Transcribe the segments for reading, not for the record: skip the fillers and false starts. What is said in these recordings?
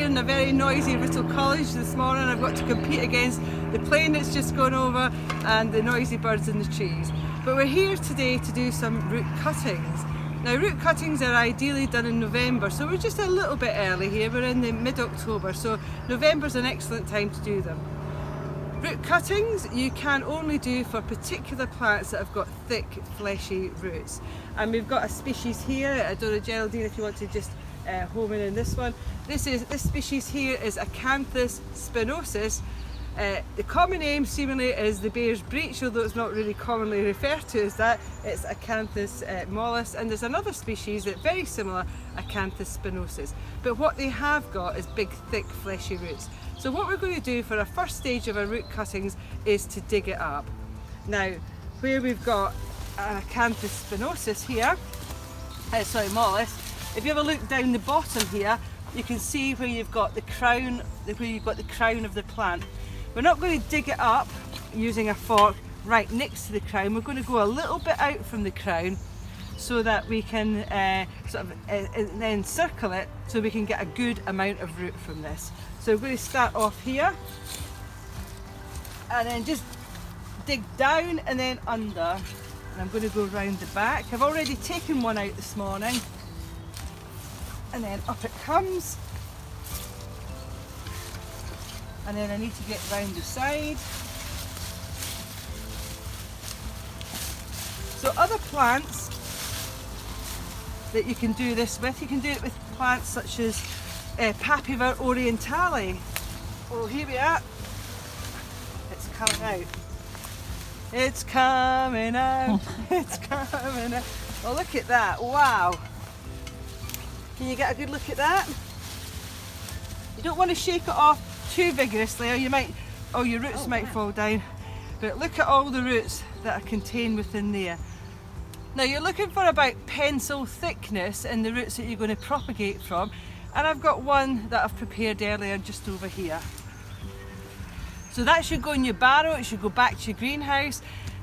here in a very noisy Little College this morning. I've got to compete against the plane that's just gone over and the noisy birds in the trees. But we're here today to do some root cuttings. Now, root cuttings are ideally done in November, so we're just a little bit early here. We're in the mid-October, so November's an excellent time to do them. Root cuttings you can only do for particular plants that have got thick, fleshy roots. And we've got a species here. I don't know, Geraldine, if you want to just home in this one. This species here is Acanthus spinosus. The common name seemingly is the bear's breech, although it's not really commonly referred to as that. It's Acanthus mollis, and there's another species that's very similar, Acanthus spinosus. But what they have got is big, thick, fleshy roots. So what we're going to do for our first stage of our root cuttings is to dig it up. Now, where we've got an Acanthus spinosus here, mollis, if you have a look down the bottom here, you can see where you've got the crown, of the plant. We're not going to dig it up using a fork right next to the crown. We're going to go a little bit out from the crown so that we can then circle it so we can get a good amount of root from this. So we're going to start off here and then just dig down and then under. And I'm going to go round the back. I've already taken one out this morning. And then up it comes. And then I need to get round the side. So other plants that you can do this with, you can do it with plants such as Papaver orientale. Oh, here we are. It's coming out. It's coming out. It's coming out. Oh, look at that. Wow. Can you get a good look at that? You don't want to shake it off too vigorously or your roots might fall down. But look at all the roots that are contained within there. Now you're looking for about pencil thickness in the roots that you're going to propagate from, and I've got one that I've prepared earlier just over here. So that should go in your barrow, it should go back to your greenhouse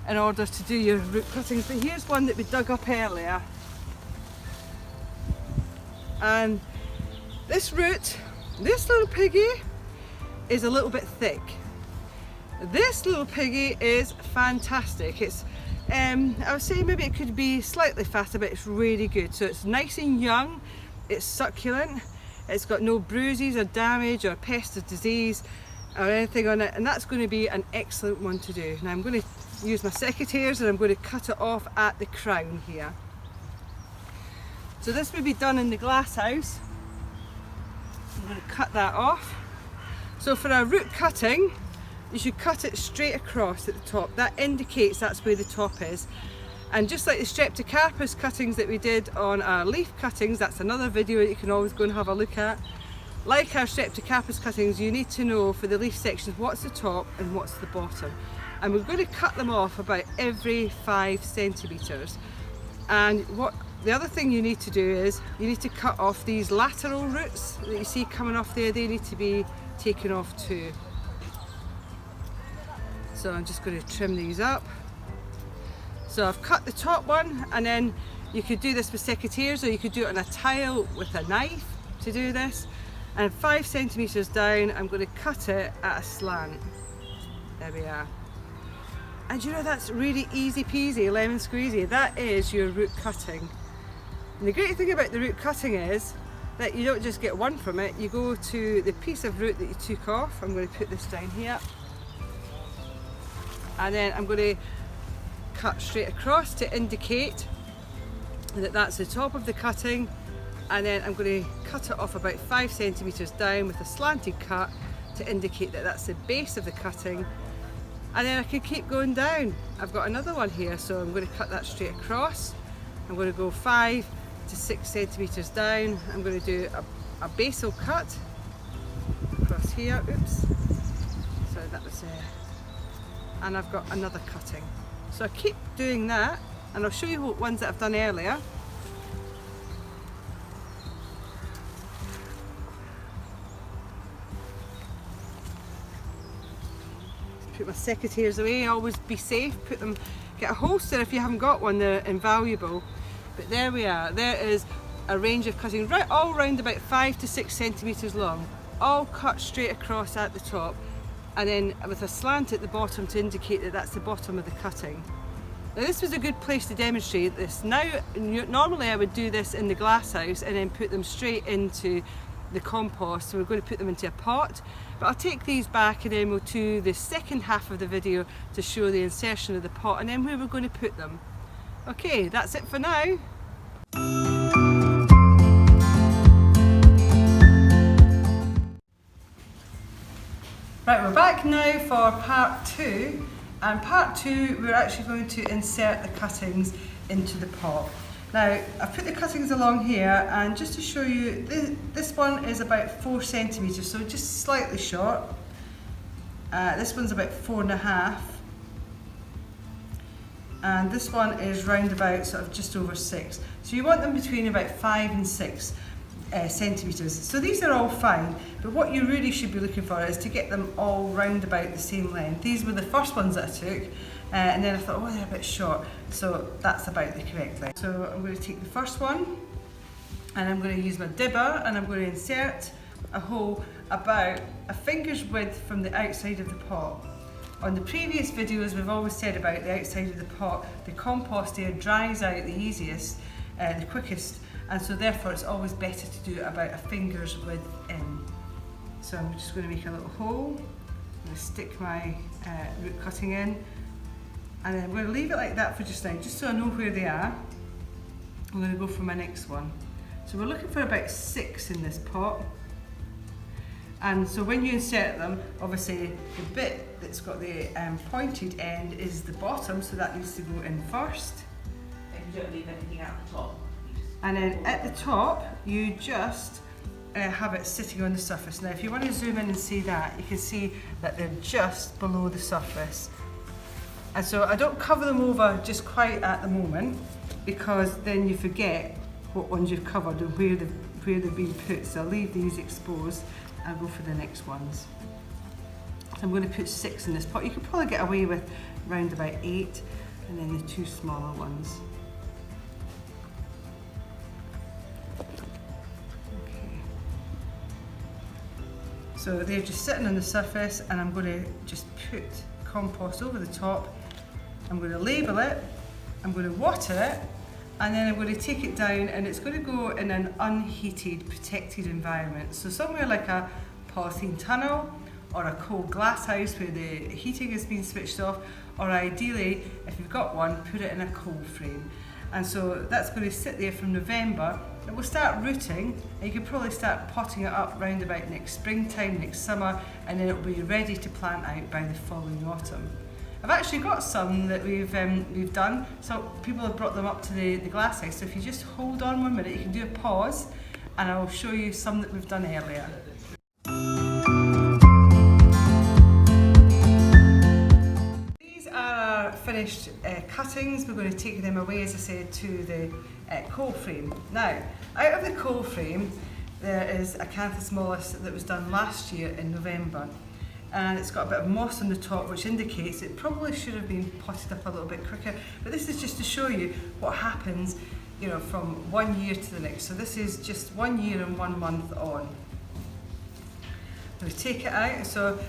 in order to do your root cuttings. But here's one that we dug up earlier. And this root, this little piggy is a little bit thick. This little piggy is fantastic. It's I would say maybe it could be slightly fatter, but it's really good. So it's nice and young, it's succulent, it's got no bruises or damage or pest or disease or anything on it, and that's going to be an excellent one to do. Now I'm going to use my secateurs and I'm going to cut it off at the crown here. So this will be done in the glass house. I'm going to cut that off. So for our root cutting, you should cut it straight across at the top. That indicates that's where the top is. And just like the Streptocarpus cuttings that we did on our leaf cuttings, that's another video that you can always go and have a look at. Like our Streptocarpus cuttings, you need to know for the leaf sections what's the top and what's the bottom. And we're going to cut them off about every 5 centimetres. And the other thing you need to do is you need to cut off these lateral roots that you see coming off there. They need to be taken off too. So I'm just going to trim these up. So I've cut the top one, and then you could do this with secateurs, or you could do it on a tile with a knife to do this. And 5 centimetres down, I'm going to cut it at a slant. There we are. And you know, that's really easy peasy, lemon squeezy. That is your root cutting. And the great thing about the root cutting is that you don't just get one from it. You go to the piece of root that you took off. I'm going to put this down here. And then I'm going to cut straight across to indicate that that's the top of the cutting. And then I'm going to cut it off about 5 centimetres down with a slanted cut to indicate that that's the base of the cutting. And then I can keep going down. I've got another one here, so I'm going to cut that straight across. I'm going to go 5 to 6 centimetres down. I'm going to do a basal cut across here. Oops. So that was and I've got another cutting. So I keep doing that, and I'll show you what ones that I've done earlier. Put my secateurs away, always be safe, get a holster if you haven't got one, they're invaluable. But there we are, there is a range of cutting, right all round about 5 to 6 centimetres long. all cut straight across at the top, and then with a slant at the bottom to indicate that that's the bottom of the cutting. Now this was a good place to demonstrate this. Now, normally I would do this in the glass house and then put them straight into the compost, so we're going to put them into a pot, but I'll take these back and then we'll do the second half of the video to show the insertion of the pot and then where we're going to put them. Okay, that's it for now. Right, we're back now for part 2, and part 2 we're actually going to insert the cuttings into the pot. Now, I've put the cuttings along here, and just to show you, this one is about 4 centimetres, so just slightly short. This one's about 4.5, and this one is round about sort of just over 6. So you want them between about 5 and 6 centimetres. So these are all fine, but what you really should be looking for is to get them all round about the same length. These were the first ones that I took, and then I thought, oh, they're a bit short, so that's about the correct length. So I'm going to take the first one, and I'm going to use my dibber, and I'm going to insert a hole about a finger's width from the outside of the pot. On the previous videos, we've always said about the outside of the pot, the compost air dries out the easiest, the quickest, and so therefore it's always better to do it about a finger's width in. So I'm just going to make a little hole, I'm going to stick my root cutting in, and then I'm going to leave it like that for just now, just so I know where they are. I'm going to go for my next one. So we're looking for about 6 in this pot. And so when you insert them, obviously the bit that's got the pointed end is the bottom, so that needs to go in first. And you don't leave anything at the top. And then at the top, you just have it sitting on the surface. Now if you want to zoom in and see that, you can see that they're just below the surface. And so I don't cover them over just quite at the moment, because then you forget what ones you've covered and where they've been put. So I'll leave these exposed. I'll go for the next ones. So I'm going to put 6 in this pot. You could probably get away with round about 8, and then the 2 smaller ones. Okay. So they're just sitting on the surface, and I'm going to just put compost over the top. I'm going to label it, I'm going to water it, and then I'm going to take it down, and it's going to go in an unheated, protected environment. So somewhere like a polythene tunnel or a cold glass house where the heating has been switched off, or ideally, if you've got one, put it in a cold frame. And so that's going to sit there from November. It will start rooting, and you can probably start potting it up round about next springtime, next summer, and then it will be ready to plant out by the following autumn. I've actually got some that we've done, so people have brought them up to the glass house. So if you just hold on 1 minute, you can do a pause, and I'll show you some that we've done earlier. These are our finished cuttings. We're going to take them away, as I said, to the cold frame. Now, out of the cold frame, there is Acanthus mollis that was done last year in November. And it's got a bit of moss on the top, which indicates it probably should have been potted up a little bit quicker. But this is just to show you what happens, you know, from 1 year to the next. So this is just 1 year and 1 month on. I'm going to take it out. So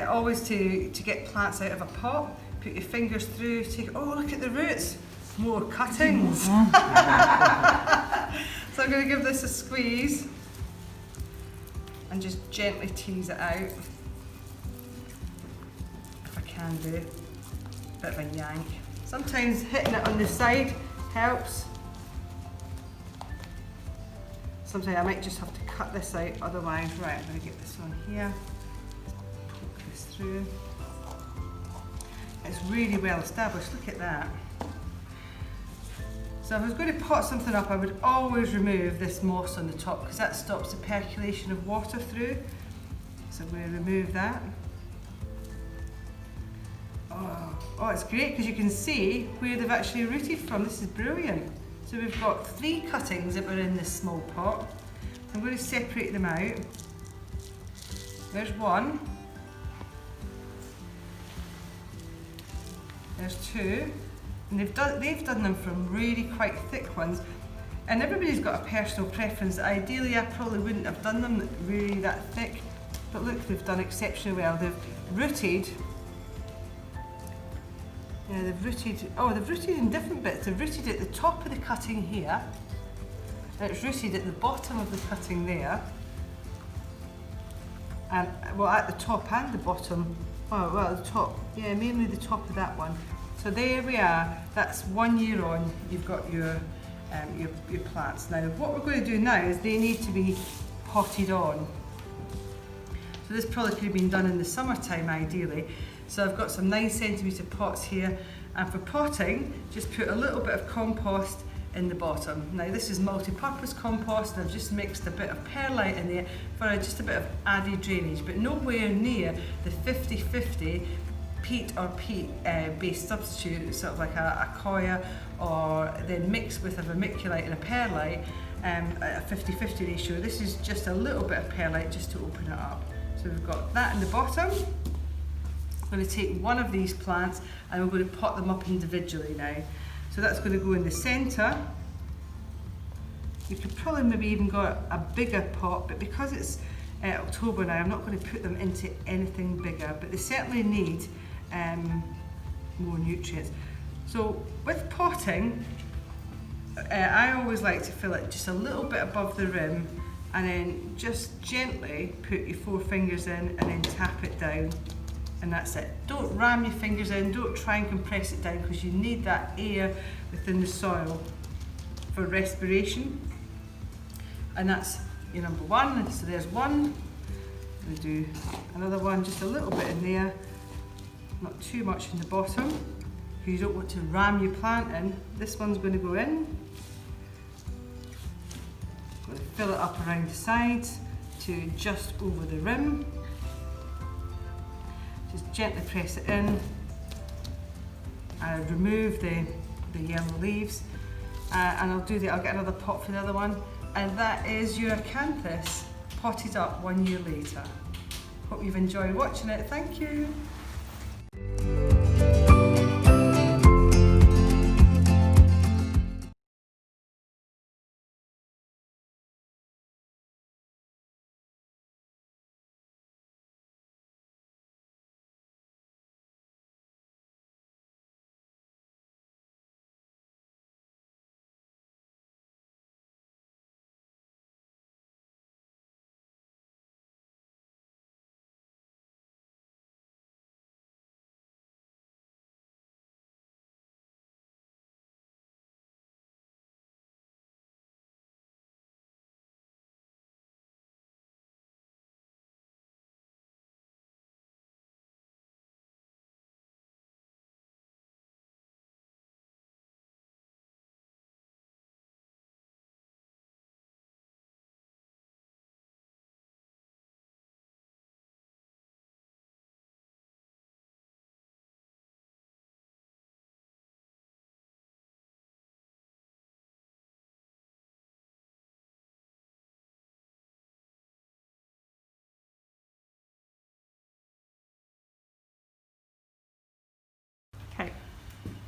always to get plants out of a pot, put your fingers through, take, oh, look at the roots, more cuttings. So I'm going to give this a squeeze and just gently tease it out. Can do a bit of a yank. Sometimes hitting it on the side helps. Sometimes I might just have to cut this out, otherwise, right, I'm going to get this one here, poke this through. It's really well established, look at that. So if I was going to pot something up, I would always remove this moss on the top, because that stops the percolation of water through. So I'm going to remove that. Oh, it's great because you can see where they've actually rooted from. This is brilliant. So we've got 3 cuttings that were in this small pot. I'm going to separate them out. There's one. There's 2. And they've done them from really quite thick ones. And everybody's got a personal preference. Ideally, I probably wouldn't have done them really that thick, but look, they've done exceptionally well. They've rooted. Yeah, they've rooted in different bits. They've rooted at the top of the cutting here. And it's rooted at the bottom of the cutting there. And, well, at the top and the bottom. Oh, well, the top. Yeah, mainly the top of that one. So there we are. That's 1 year on. You've got your plants. Now, what we're going to do now is they need to be potted on. So this probably could have been done in the summertime, ideally. So I've got some 9cm pots here, and for potting, just put a little bit of compost in the bottom. Now this is multi-purpose compost, and I've just mixed a bit of perlite in there for just a bit of added drainage, but nowhere near the 50-50 peat or peat based substitute, sort of like a coir, or then mixed with a vermiculite and a perlite, a 50-50 ratio. This is just a little bit of perlite just to open it up. So we've got that in the bottom. I'm going to take one of these plants and we're going to pot them up individually now. So that's going to go in the centre. You could probably maybe even got a bigger pot, but because it's October now, I'm not going to put them into anything bigger, but they certainly need more nutrients. So with potting, I always like to fill it just a little bit above the rim, and then just gently put your 4 fingers in and then tap it down, and that's it. Don't ram your fingers in, don't try and compress it down, because you need that air within the soil for respiration. And that's your number 1. So there's one. I'm going to do another one, just a little bit in there, not too much in the bottom, because you don't want to ram your plant in. This one's going to go in. Going to fill it up around the sides to just over the rim. Just gently press it in and remove the yellow leaves, and I'll get another pot for the other one, and that is your acanthus potted up 1 year later. Hope you've enjoyed watching it. Thank you. Okay.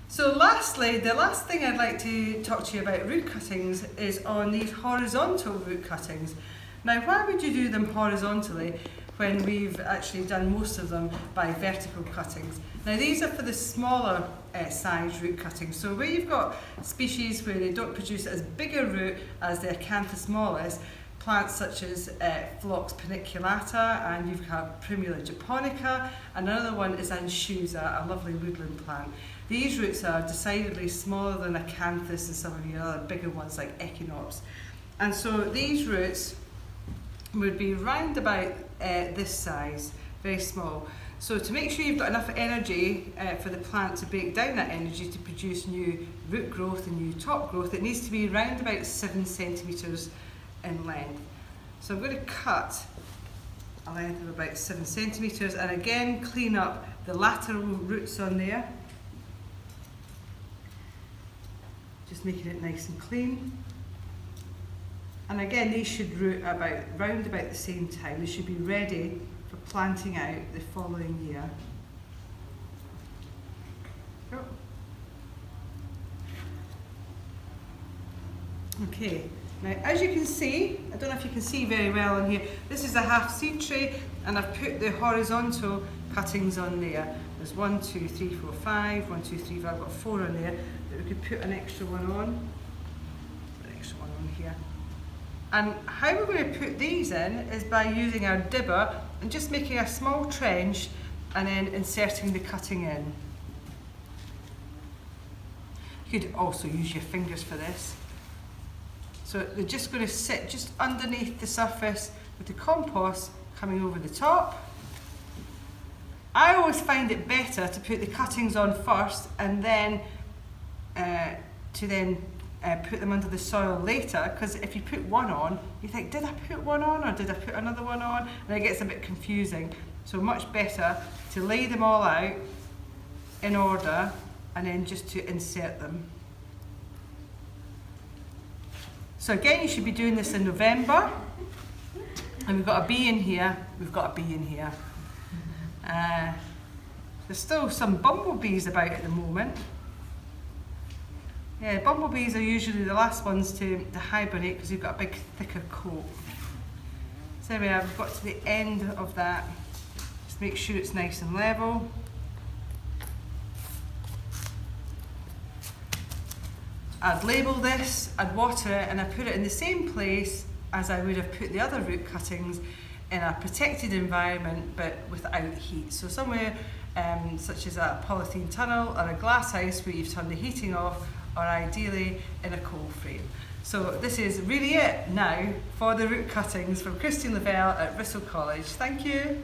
So lastly, the last thing I'd like to talk to you about root cuttings is on these horizontal root cuttings. Now, why would you do them horizontally when we've actually done most of them by vertical cuttings? Now, these are for the smaller size root cuttings. So where you've got species where they don't produce as big a root as the Acanthus mollis, plants such as Phlox paniculata, and you've got Primula japonica, and another one is Anschusa, a lovely woodland plant. These roots are decidedly smaller than Acanthus and some of your other bigger ones like Echinops. And so these roots would be round about this size, very small. So to make sure you've got enough energy for the plant to break down that energy to produce new root growth and new top growth, it needs to be round about 7 centimetres in length. So I'm going to cut a length of about 7 centimetres, and again clean up the lateral roots on there, just making it nice and clean. And again, these should root round about the same time. They should be ready for planting out the following year. Okay, now as you can see, I don't know if you can see very well on here, this is a half seed tray and I've put the horizontal cuttings on there. There's 1, 2, 3, 4, 5, 1, 2, 3, 4, I've got 4 on there, but we could put an extra one on. An extra one on here. And how we're going to put these in is by using our dibber and just making a small trench and then inserting the cutting in. You could also use your fingers for this. So they're just going to sit just underneath the surface with the compost coming over the top. I always find it better to put the cuttings on first and then put them under the soil later, because if you put one on, you think, did I put one on or did I put another one on? And it gets a bit confusing. So much better to lay them all out in order and then just to insert them. So again, you should be doing this in November. And we've got a bee in here, we've got a bee in here. There's still some bumblebees about at the moment. Yeah, bumblebees are usually the last ones to hibernate because you've got a big thicker coat. So anyway, I've got to the end of that. Just make sure it's nice and level. I'd label this, I'd water it, and I put it in the same place as I would have put the other root cuttings, in a protected environment but without heat. So somewhere such as a polythene tunnel or a glass house where you've turned the heating off, or ideally in a coal frame. So this is really it now for the root cuttings from Christine Lavelle at Bristol College. Thank you.